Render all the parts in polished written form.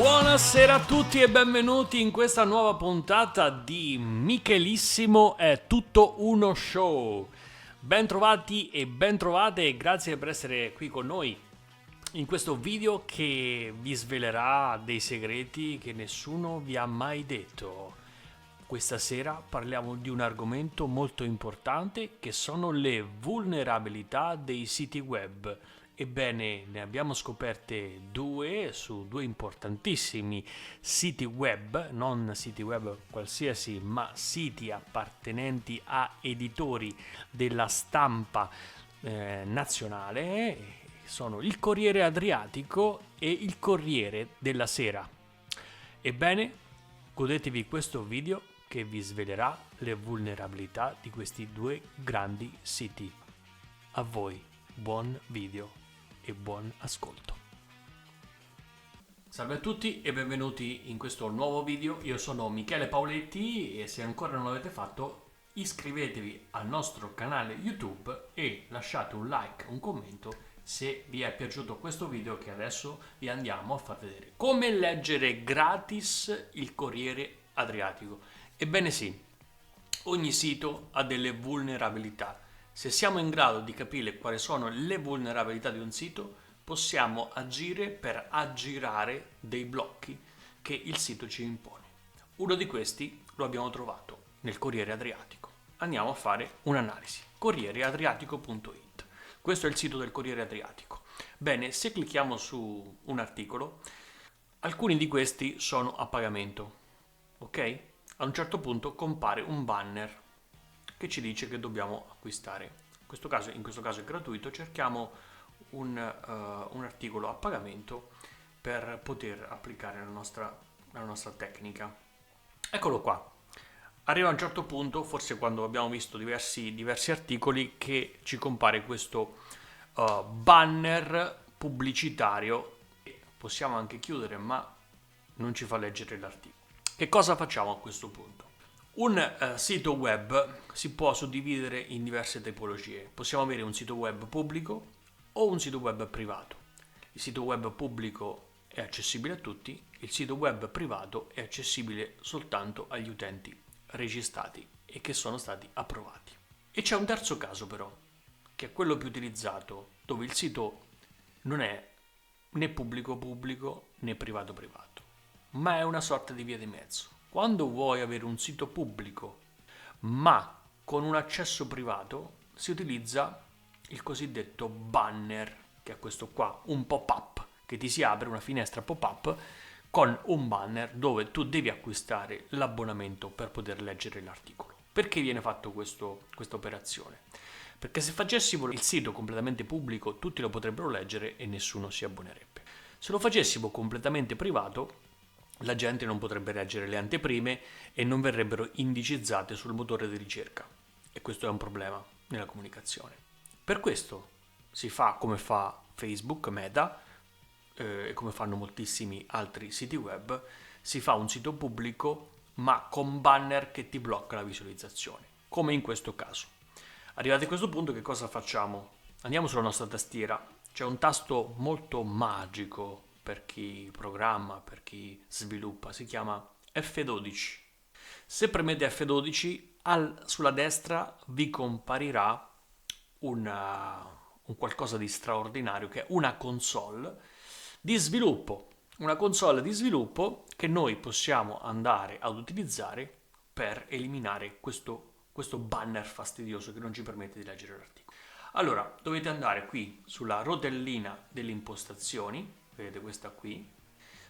Buonasera a tutti e benvenuti in questa nuova puntata di Michelissimo è tutto uno show. Bentrovati e bentrovate e grazie per essere qui con noi in questo video che vi svelerà dei segreti che nessuno vi ha mai detto. Questa sera parliamo di un argomento molto importante che sono le vulnerabilità dei siti web. Ebbene, ne abbiamo scoperte due su due importantissimi siti web, non siti web qualsiasi, ma siti appartenenti a editori della stampa nazionale. Sono il Corriere Adriatico e il Corriere della Sera. Ebbene, godetevi questo video che vi svelerà le vulnerabilità di questi due grandi siti. A voi, buon video e buon ascolto. Salve a tutti e benvenuti in questo nuovo video. Io sono Michele Pauletti e se ancora non l'avete fatto iscrivetevi al nostro canale YouTube e lasciate un like, un commento se vi è piaciuto questo video che adesso vi andiamo a far vedere. Come leggere gratis il Corriere Adriatico? Ebbene sì, ogni sito ha delle vulnerabilità. Se siamo in grado di capire quali sono le vulnerabilità di un sito, possiamo agire per aggirare dei blocchi che il sito ci impone. Uno di questi lo abbiamo trovato nel Corriere Adriatico. Andiamo a fare un'analisi. corriereadriatico.it. Questo è il sito del Corriere Adriatico. Bene, se clicchiamo su un articolo, alcuni di questi sono a pagamento, ok? A un certo punto compare un banner che ci dice che dobbiamo acquistare. In questo caso è gratuito, cerchiamo un articolo a pagamento per poter applicare la nostra tecnica. Eccolo qua. Arriva a un certo punto, forse quando abbiamo visto diversi articoli, che ci compare questo banner pubblicitario. Possiamo anche chiudere, ma non ci fa leggere l'articolo. Che cosa facciamo a questo punto? Un sito web si può suddividere in diverse tipologie. Possiamo avere un sito web pubblico o un sito web privato. Il sito web pubblico è accessibile a tutti, il sito web privato è accessibile soltanto agli utenti registrati e che sono stati approvati. E c'è un terzo caso però, che è quello più utilizzato, dove il sito non è né pubblico né privato, ma è una sorta di via di mezzo. Quando vuoi avere un sito pubblico ma con un accesso privato, si utilizza il cosiddetto banner, che è questo qua, un pop-up, che ti si apre una finestra pop-up con un banner dove tu devi acquistare l'abbonamento per poter leggere l'articolo. Perché viene fatto questa operazione? Perché se facessimo il sito completamente pubblico, tutti lo potrebbero leggere e nessuno si abbonerebbe. Se lo facessimo completamente privato, la gente non potrebbe leggere le anteprime e non verrebbero indicizzate sul motore di ricerca. E questo è un problema nella comunicazione. Per questo si fa come fa Facebook, Meta, e come fanno moltissimi altri siti web, si fa un sito pubblico ma con banner che ti blocca la visualizzazione, come in questo caso. Arrivati a questo punto, che cosa facciamo? Andiamo sulla nostra tastiera, c'è un tasto molto magico per chi programma, per chi sviluppa, si chiama F12. Se premete F12, sulla destra vi comparirà un qualcosa di straordinario, che è una console di sviluppo. Una console di sviluppo che noi possiamo andare ad utilizzare per eliminare questo banner fastidioso che non ci permette di leggere l'articolo. Allora, dovete andare qui sulla rotellina delle impostazioni, vedete questa qui,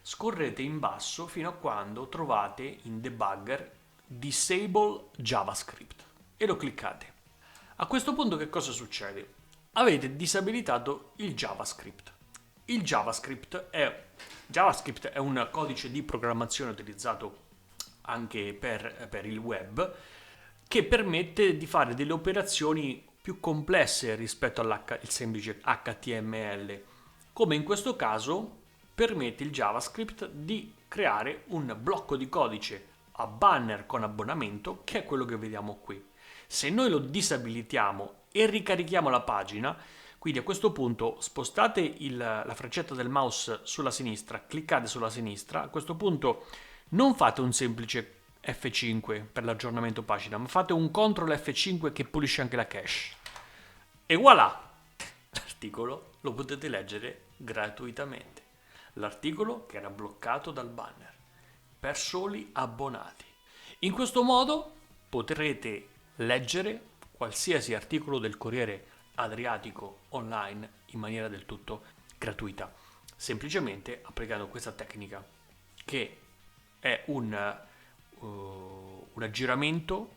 scorrete in basso fino a quando trovate in debugger Disable JavaScript e lo cliccate. A questo punto che cosa succede? Avete disabilitato il JavaScript. Il JavaScript è un codice di programmazione utilizzato anche per il web, che permette di fare delle operazioni più complesse rispetto al semplice HTML, come in questo caso permette il JavaScript di creare un blocco di codice a banner con abbonamento, che è quello che vediamo qui. Se noi lo disabilitiamo e ricarichiamo la pagina, Quindi a questo punto spostate la freccetta del mouse sulla sinistra, cliccate sulla sinistra, a questo punto non fate un semplice F5 per l'aggiornamento pagina, ma fate un CTRL F5 che pulisce anche la cache. E voilà! L'articolo lo potete leggere gratuitamente. L'articolo che era bloccato dal banner per soli abbonati. In questo modo potrete leggere qualsiasi articolo del Corriere Adriatico online in maniera del tutto gratuita, semplicemente applicando questa tecnica che è un aggiramento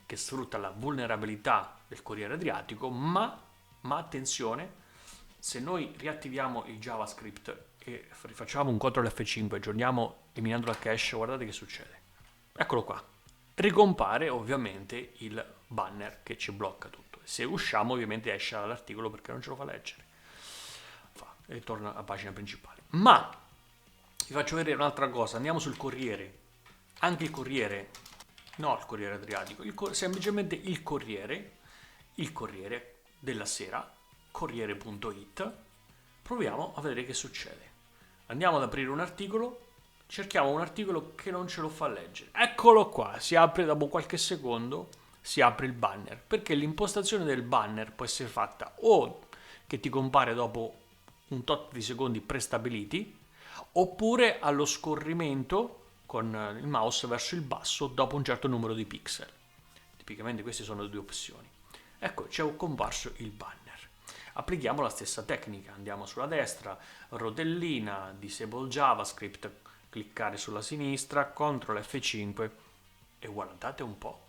che sfrutta la vulnerabilità del Corriere Adriatico, ma attenzione, se noi riattiviamo il JavaScript e rifacciamo un CTRL F5 e aggiorniamo eliminando la cache, guardate che succede. Eccolo qua. Ricompare ovviamente il banner che ci blocca tutto. Se usciamo ovviamente esce dall'articolo perché non ce lo fa leggere. E ritorna alla pagina principale. Ma vi faccio vedere un'altra cosa. Andiamo sul Corriere. Anche il Corriere, no il Corriere Adriatico, semplicemente il Corriere della Sera, Corriere.it. Proviamo a vedere che succede. Andiamo ad aprire un articolo. Cerchiamo un articolo che non ce lo fa leggere. Eccolo qua, si apre dopo qualche secondo, si apre il banner, perché l'impostazione del banner può essere fatta o che ti compare dopo un tot di secondi prestabiliti, oppure allo scorrimento con il mouse verso il basso dopo un certo numero di pixel. Tipicamente queste sono le due opzioni. Ecco, ci è comparso il banner. Applichiamo la stessa tecnica, andiamo sulla destra, rotellina, disable JavaScript, cliccare sulla sinistra, CTRL F5 e guardate un po'.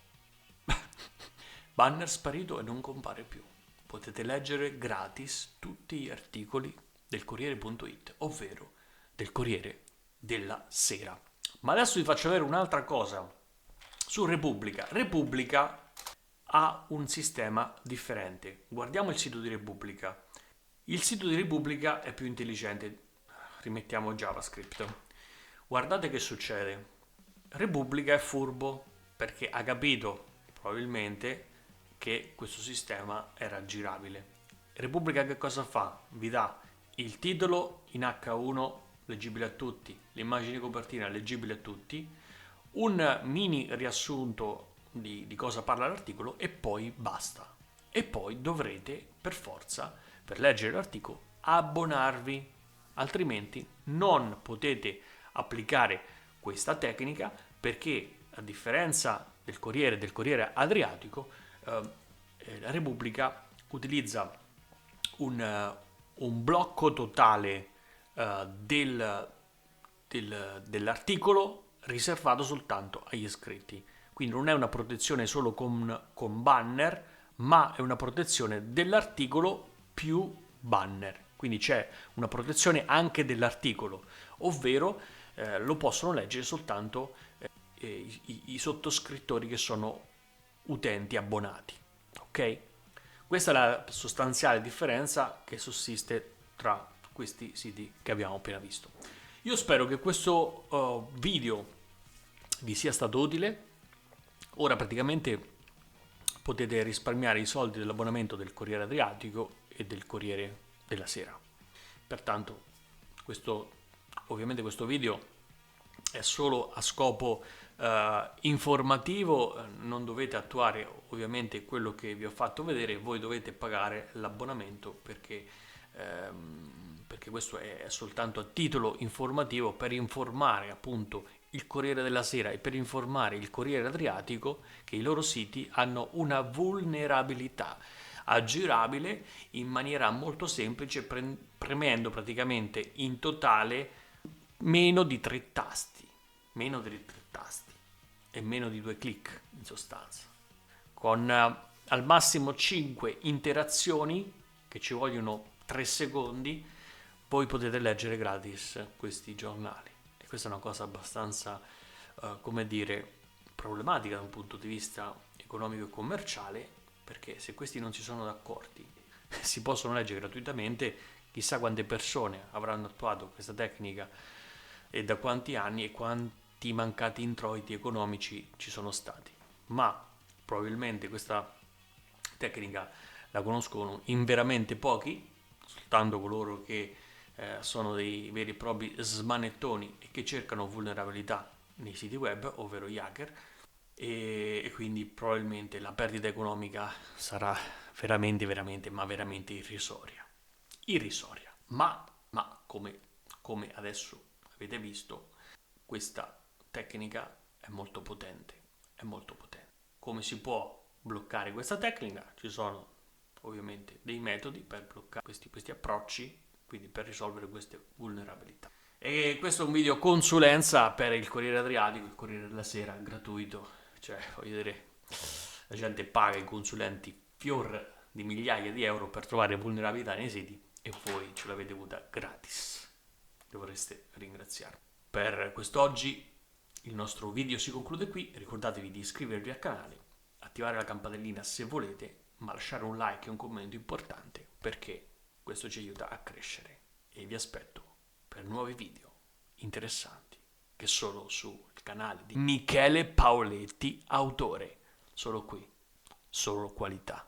Banner sparito e non compare più. Potete leggere gratis tutti gli articoli del Corriere.it, ovvero del Corriere della Sera. Ma adesso vi faccio vedere un'altra cosa su Repubblica. Repubblica ha un sistema differente. Guardiamo il sito di Repubblica. Il sito di Repubblica è più intelligente. Rimettiamo JavaScript. Guardate che succede. Repubblica è furbo perché ha capito probabilmente che questo sistema era girabile. Repubblica che cosa fa? Vi dà il titolo in H1 leggibile a tutti, l'immagine di copertina leggibile a tutti, un mini riassunto di cosa parla l'articolo e poi basta. E poi dovrete per forza, per leggere l'articolo, abbonarvi, altrimenti non potete applicare questa tecnica perché a differenza del Corriere Adriatico, la Repubblica utilizza un blocco totale dell'articolo riservato soltanto agli iscritti. Quindi non è una protezione solo con banner, ma è una protezione dell'articolo più banner. Quindi c'è una protezione anche dell'articolo, ovvero lo possono leggere soltanto i sottoscrittori che sono utenti abbonati. Ok? Questa è la sostanziale differenza che sussiste tra questi siti che abbiamo appena visto. Io spero che questo video vi sia stato utile. Ora praticamente potete risparmiare i soldi dell'abbonamento del Corriere Adriatico e del Corriere della Sera. Pertanto ovviamente questo video è solo a scopo informativo, non dovete attuare ovviamente quello che vi ho fatto vedere, voi dovete pagare l'abbonamento perché questo è soltanto a titolo informativo per informare appunto il Corriere della Sera e per informare il Corriere Adriatico che i loro siti hanno una vulnerabilità aggirabile in maniera molto semplice premendo praticamente in totale meno di 3 tasti e meno di 2 clic in sostanza, con al massimo 5 interazioni che ci vogliono 3 secondi, voi potete leggere gratis questi giornali. E questa è una cosa abbastanza, problematica da un punto di vista economico e commerciale, perché se questi non si sono d'accordi, si possono leggere gratuitamente, chissà quante persone avranno attuato questa tecnica e da quanti anni e quanti mancati introiti economici ci sono stati. Ma probabilmente questa tecnica la conoscono in veramente pochi, soltanto coloro che sono dei veri e propri smanettoni e che cercano vulnerabilità nei siti web, ovvero gli hacker, e quindi probabilmente la perdita economica sarà veramente irrisoria. Irrisoria. Ma come adesso avete visto, questa tecnica è molto potente, è molto potente. Come si può bloccare questa tecnica? Ci sono ovviamente dei metodi per bloccare questi approcci, quindi per risolvere queste vulnerabilità. E questo è un video consulenza per il Corriere Adriatico, il Corriere della Sera, gratuito. Cioè, voglio dire, la gente paga i consulenti fior di migliaia di euro per trovare vulnerabilità nei siti e voi ce l'avete avuta gratis. Dovreste ringraziarmi. Per quest'oggi il nostro video si conclude qui. Ricordatevi di iscrivervi al canale, attivare la campanellina se volete, ma lasciare un like e un commento importante perché questo ci aiuta a crescere. E vi aspetto per nuovi video interessanti che solo sul canale di Michele Paoletti, autore. Solo qui, solo qualità.